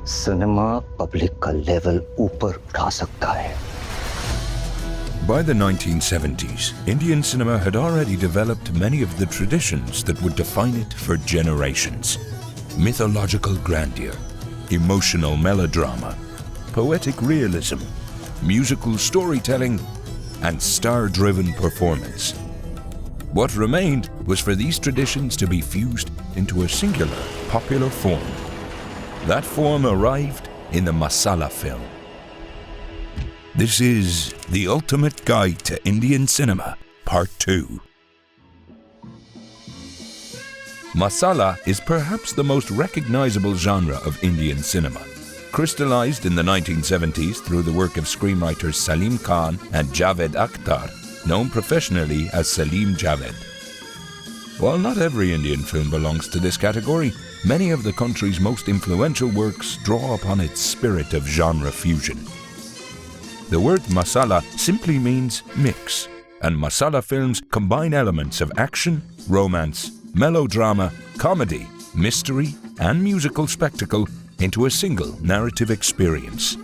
Cinema public का level ऊपर उठा सकता है. By the 1970s, Indian cinema had already developed many of the traditions that would define it for generations. Mythological grandeur, emotional melodrama, poetic realism, musical storytelling, and star-driven performance. What remained was for these traditions to be fused into a singular, popular form. That form arrived in the Masala film. This is The Ultimate Guide to Indian Cinema, Part 2. Masala is perhaps the most recognizable genre of Indian cinema. Crystallized in the 1970s through the work of screenwriters Salim Khan and Javed Akhtar, known professionally as Salim Javed. While not every Indian film belongs to this category, many of the country's most influential works draw upon its spirit of genre fusion. The word masala simply means mix, and masala films combine elements of action, romance, melodrama, comedy, mystery, and musical spectacle into a single narrative experience.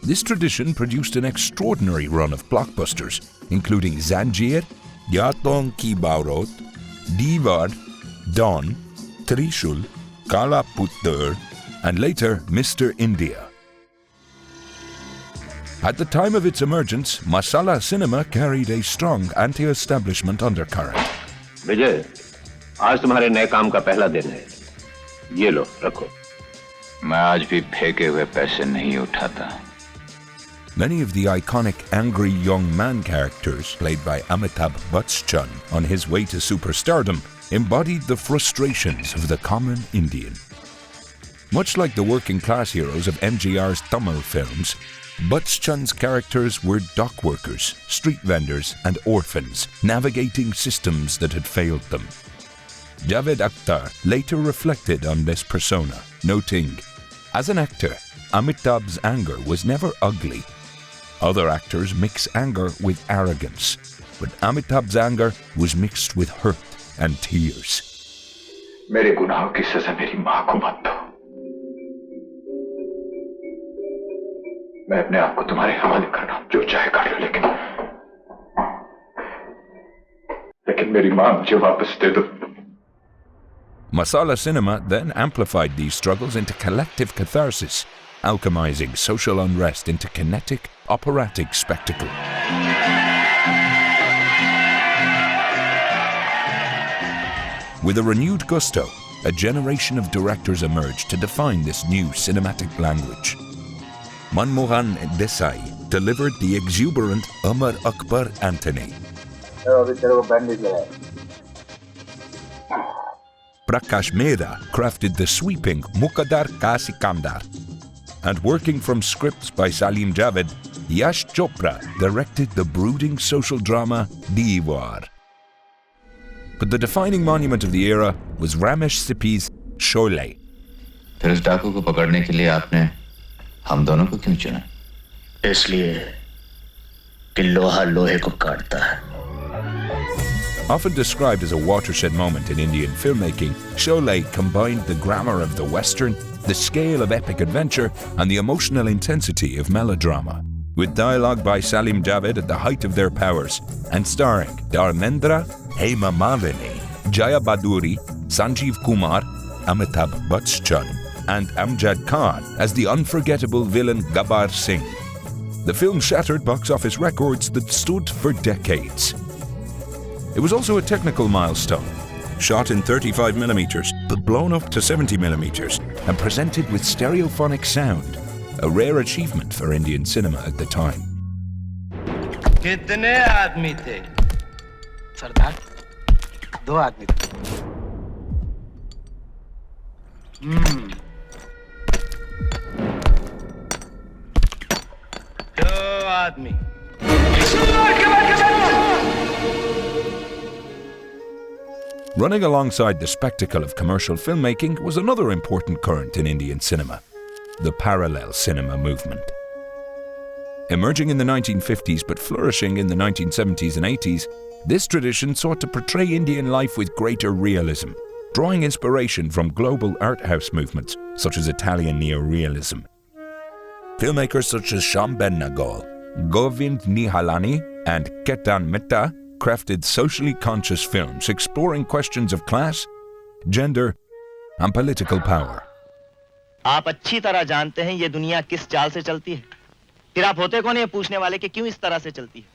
This tradition produced an extraordinary run of blockbusters, including Zanjeer, Yatong Ki Baurot, Deewaar, Dawn, Trishul, Kala Puttar, and later Mr. India. At the time of its emergence, masala cinema carried a strong anti-establishment undercurrent. विजय, आज तुम्हारे नए काम का पहला दिन है. ये लो, रखो. मैं आज भी फेंके हुए पैसे नहीं उठाता. Many of the iconic angry young man characters played by Amitabh Bachchan on his way to superstardom embodied the frustrations of the common Indian. Much like the working class heroes of MGR's Tamil films, Bachchan's characters were dockworkers, street vendors, and orphans, navigating systems that had failed them. Javed Akhtar later reflected on this persona, noting, "As an actor, Amitabh's anger was never ugly. Other actors mix anger with arrogance, but Amitabh's anger was mixed with hurt and tears." मेरे गुनाहों की सजा मेरी मां को मत दो. मैं अपने आप को तुम्हारे हवाले करना जो चाहे कर लो, लेकिन मेरी मां मुझे वापस दे दो. Masala cinema then amplified these struggles into collective catharsis, alchemizing social unrest into kinetic, operatic spectacle. With a renewed gusto, a generation of directors emerged to define this new cinematic language. Manmohan Desai delivered the exuberant Umar Akbar Antony. Prakash Mehra crafted the sweeping Muqaddar Ka Sikandar. And working from scripts by Salim Javed, Yash Chopra directed the brooding social drama Deewaar. But the defining monument of the era was Ramesh Sippy's Sholay. फिर उस डाकू को पकड़ने के लिए आपने हम दोनों को क्यों चुना? इसलिए कि लोहा लोहे को काटता है. Often described as a watershed moment in Indian filmmaking, Sholay combined the glamour of the Western, the scale of epic adventure, and the emotional intensity of melodrama. With dialogue by Salim Javed at the height of their powers, and starring Dharmendra, Hema Malini, Jaya Baduri, Sanjeev Kumar, Amitabh Bachchan, and Amjad Khan as the unforgettable villain Gabbar Singh. The film shattered box office records that stood for decades. It was also a technical milestone, shot in 35mm but blown up to 70mm and presented with stereophonic sound, a rare achievement for Indian cinema at the time. कितने आदमी थे? सरदार, 2 आदमी थे. दो आदमी. Running alongside the spectacle of commercial filmmaking was another important current in Indian cinema, the parallel cinema movement. Emerging in the 1950s but flourishing in the 1970s and 80s, this tradition sought to portray Indian life with greater realism, drawing inspiration from global art house movements such as Italian neorealism. Filmmakers such as Shyam Benegal, Govind Nihalani and Ketan Mehta crafted socially conscious films exploring questions of class, gender and political power. आप अच्छी तरह जानते हैं ये दुनिया किस चाल से चलती है। फिर आप होते कौन ये पूछने वाले कि क्यों इस तरह से चलती है?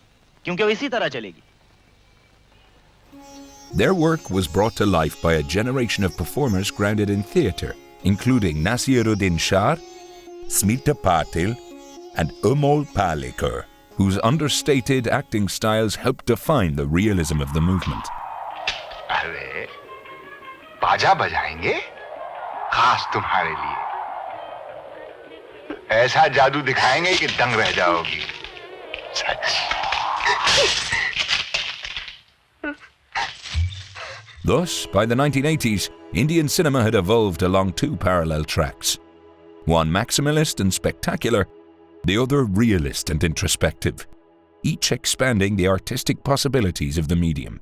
क्योंकि वो इसी तरह चलेगी। Their work was brought to life by a generation of performers grounded in theatre, including Nasiruddin Shah, Smita Patil, and Amol Palekar, whose understated acting styles helped define the realism of the movement. अरे, बाजा बजाएंगे खास तुम्हारे लिए। ऐसा जादू दिखाएंगे कि दंग रह जाओगी। Thus, by the 1980s, Indian cinema had evolved along two parallel tracks. One maximalist and spectacular, the other realist and introspective, each expanding the artistic possibilities of the medium.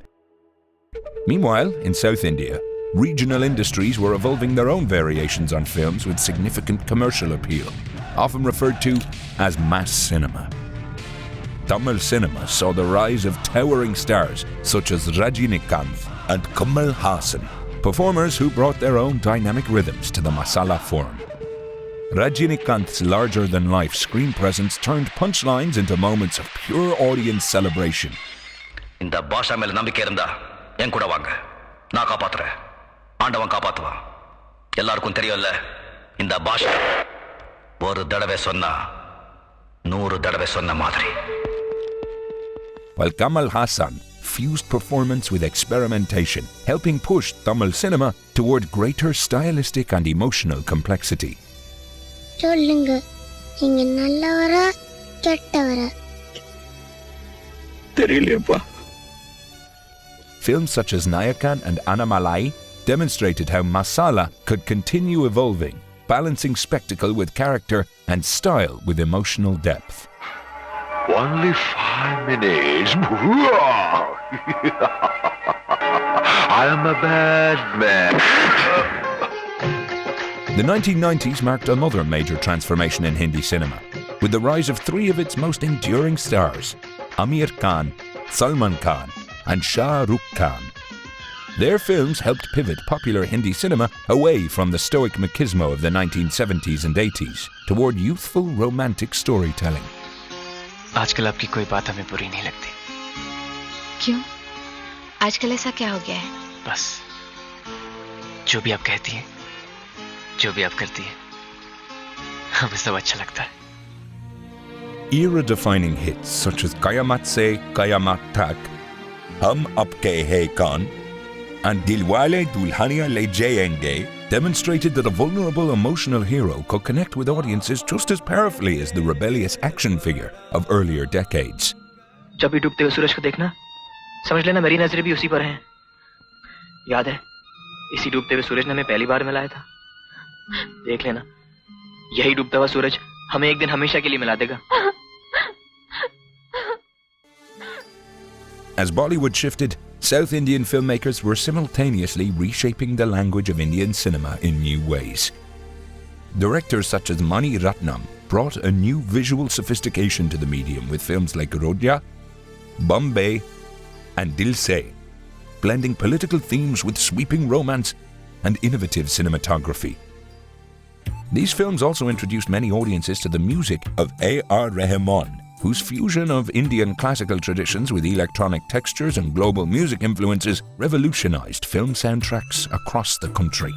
Meanwhile, in South India, regional industries were evolving their own variations on films with significant commercial appeal, often referred to as mass cinema. Tamil cinema saw the rise of towering stars such as Rajinikanth and Kamal Haasan, performers who brought their own dynamic rhythms to the masala form. Rajinikanth's larger-than-life screen presence turned punchlines into moments of pure audience celebration. இந்த பாஷா மேல நம்பிக்கை இருந்தா என் கூட வாங்க. நான் காப்பாத்துறேன். ஆண்டவன் காப்பாத்துவான். எல்லாருக்கும் தெரியும்ல இந்த பாஷா ஒரு தடவை சொன்னா 100 தடவை சொன்ன மாதிரி. While Kamal Haasan fused performance with experimentation, helping push Tamil cinema toward greater stylistic and emotional complexity. சொல்லுங்க நீங்க நல்லவரா கெட்டவரா? தெரியலையப்பா. Films such as Nayakan and Anamalai demonstrated how masala could continue evolving, balancing spectacle with character and style with emotional depth. Only 5 minutes. I am a bad man. The 1990s marked another major transformation in Hindi cinema, with the rise of three of its most enduring stars, Amir Khan, Salman Khan, and Shah Rukh Khan. Their films helped pivot popular Hindi cinema away from the stoic machismo of the 1970s and 80s toward youthful romantic storytelling. आजकल आपकी कोई बात हमें बुरी नहीं लगती। क्यों? आजकल ऐसा क्या हो गया है? बस जो भी आप कहती हैं, जो भी आप करती हैं, हमें सब अच्छा लगता है। Era-defining hits such as Kayamat Se Kayamat Tak, Hum Apke Hai Kaun, and Dilwale Dulhania Le Jayenge demonstrated that a vulnerable emotional hero could connect with audiences just as powerfully as the rebellious action figure of earlier decades. जब भी डूबते हुए सूरज को देखना, समझ लेना मेरी नजरें भी उसी पर हैं। याद है, इसी डूबते हुए सूरज ने हमें पहली बार मिलाया था। देख लेना, यही डूबता हुआ सूरज हमें एक दिन हमेशा के लिए मिला देगा। As Bollywood shifted, South Indian filmmakers were simultaneously reshaping the language of Indian cinema in new ways. Directors such as Mani Ratnam brought a new visual sophistication to the medium with films like Rodya, Bombay, and Dil Se, blending political themes with sweeping romance and innovative cinematography. These films also introduced many audiences to the music of A.R. Rahman, whose fusion of Indian classical traditions with electronic textures and global music influences revolutionized film soundtracks across the country.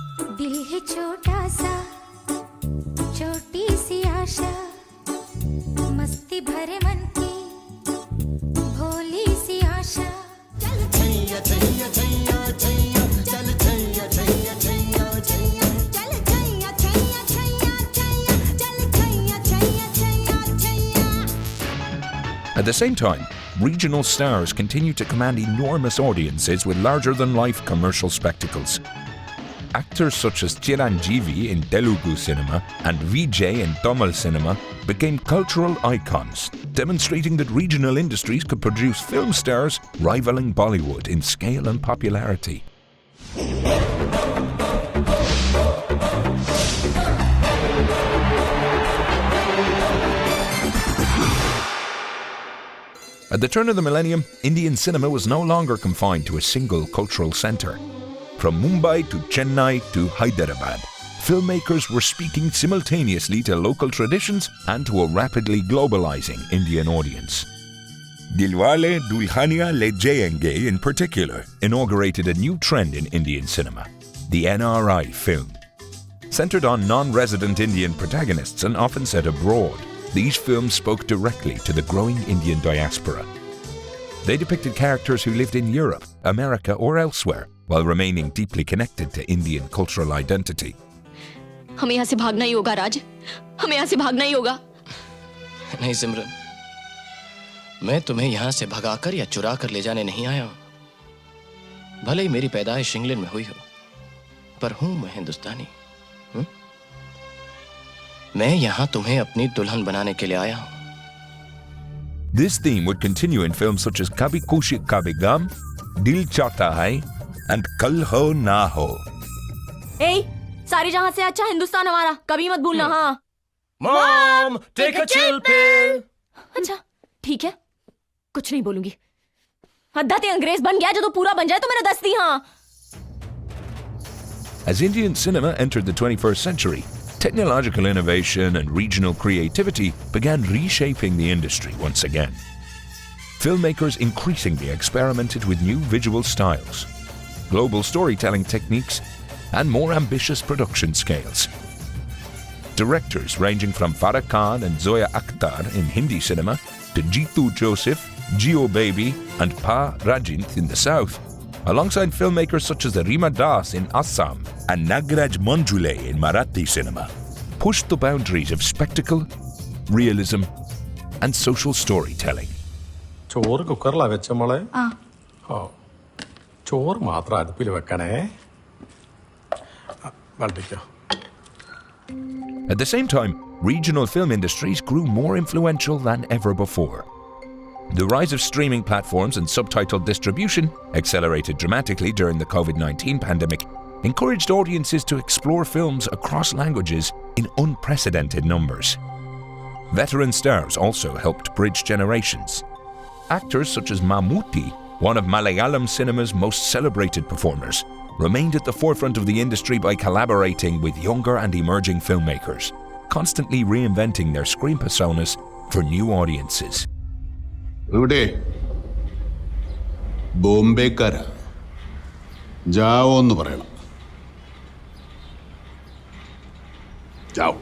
At the same time, regional stars continue to command enormous audiences with larger-than-life commercial spectacles. Actors such as Chiranjeevi in Telugu cinema and Vijay in Tamil cinema became cultural icons, demonstrating that regional industries could produce film stars rivaling Bollywood in scale and popularity. At the turn of the millennium, Indian cinema was no longer confined to a single cultural center. From Mumbai to Chennai to Hyderabad, filmmakers were speaking simultaneously to local traditions and to a rapidly globalizing Indian audience. Dilwale Dulhania Le Jayenge in particular inaugurated a new trend in Indian cinema, the NRI film. Centered on non-resident Indian protagonists and often set abroad, these films spoke directly to the growing Indian diaspora. They depicted characters who lived in Europe, America or elsewhere while remaining deeply connected to Indian cultural identity. हमें यहाँ से भागना ही होगा राज, हमें यहाँ से भागना ही होगा। नहीं सिमरन, मैं तुम्हें यहाँ से भगाकर या चुरा कर ले जाने नहीं आया हूँ। भले ही मेरी पैदाइश इंग्लैंड में हुई हो, पर हूँ मैं हिंदुस्तानी। मैं यहाँ तुम्हें अपनी दुल्हन बनाने के लिए आया हूँ। This theme would continue in films such as Kabhi Khushi Kabhi Gum, Dil Chahta Hai, and Kal Ho Na Ho. Hey, सारी जहां से अच्छा हिंदुस्तान हमारा, कभी मत भूलना। हाँ Mom, take a chill pill. अच्छा ठीक है, कुछ नहीं बोलूंगी। हद्दा ते अंग्रेज बन गया, जो तो पूरा बन जाए तो मेरा दस्ती। हाँ। As Indian cinema entered the 21st century, technological innovation and regional creativity began reshaping the industry once again. Filmmakers increasingly experimented with new visual styles, global storytelling techniques, and more ambitious production scales. Directors ranging from Farah Khan and Zoya Akhtar in Hindi cinema to Jeetu Joseph, Jio Baby, and Pa Rajint in the South, alongside filmmakers such as Rima Das in Assam and Nagraj Manjule in Marathi cinema, pushed the boundaries of spectacle, realism, and social storytelling. ചോറ് കുക്കറിലാ വെച്ച മോളെ? ഓ, ചോറ് മാത്രം അടുപ്പിൽ വെക്കണേ. വണ്ടിക്കോ. At the same time, regional film industries grew more influential than ever before. The rise of streaming platforms and subtitled distribution, accelerated dramatically during the COVID-19 pandemic, encouraged audiences to explore films across languages in unprecedented numbers. Veteran stars also helped bridge generations. Actors such as Mammootty, one of Malayalam cinema's most celebrated performers, remained at the forefront of the industry by collaborating with younger and emerging filmmakers, constantly reinventing their screen personas for new audiences. ഇവിടെ ബോംബെക്കാര Joao എന്ന് പറയണം. Joao.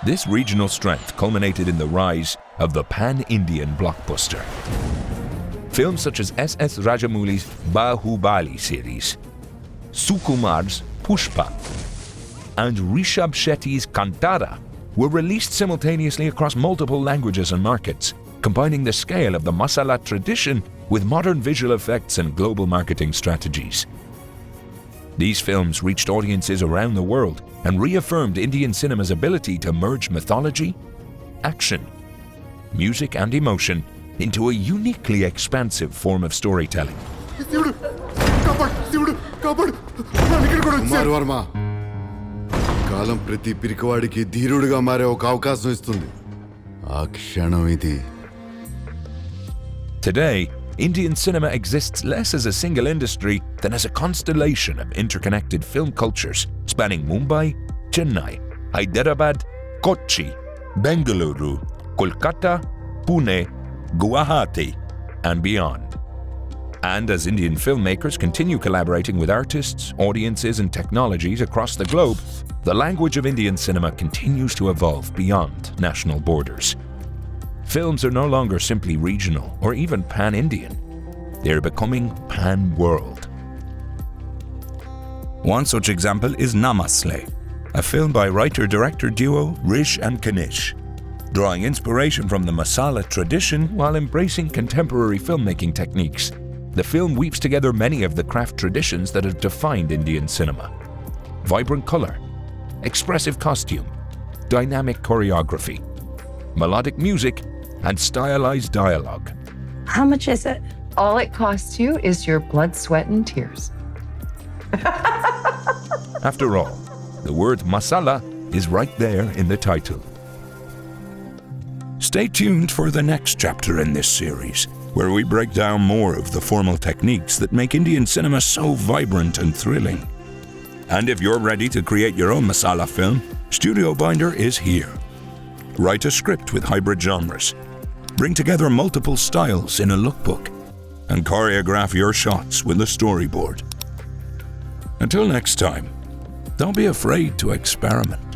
This regional strength culminated in the rise of the pan-Indian blockbuster. Films such as S.S. Rajamouli's Bahubali series, Sukumar's Pushpa, and Rishabh Shetty's Kantara were released simultaneously across multiple languages and markets, combining the scale of the masala tradition with modern visual effects and global marketing strategies. These films reached audiences around the world and reaffirmed Indian cinema's ability to merge mythology, action, music and emotion into a uniquely expansive form of storytelling. Kumar Varma కాలం ప్రతి పిరికవాడికి ధీరుడిగా మారే ఒక అవకాశం ఇస్తుంది. ఆ క్షణం ఇది. Today, Indian cinema exists less as a single industry than as a constellation of interconnected film cultures spanning Mumbai, Chennai, Hyderabad, Kochi, Bengaluru, Kolkata, Pune, Guwahati, and beyond. And as Indian filmmakers continue collaborating with artists, audiences, and technologies across the globe, the language of Indian cinema continues to evolve beyond national borders. Films are no longer simply regional or even pan-Indian. They are becoming pan-world. One such example is Namasle, a film by writer-director duo Rish and Kanish. Drawing inspiration from the Masala tradition while embracing contemporary filmmaking techniques, the film weaves together many of the craft traditions that have defined Indian cinema. Vibrant color, expressive costume, dynamic choreography, melodic music, and stylized dialogue. How much is it? All it costs you is your blood, sweat, and tears. After all, the word masala is right there in the title. Stay tuned for the next chapter in this series, where we break down more of the formal techniques that make Indian cinema so vibrant and thrilling. And if you're ready to create your own masala film, StudioBinder is here. Write a script with hybrid genres, bring together multiple styles in a lookbook, and choreograph your shots with a storyboard. Until next time, don't be afraid to experiment.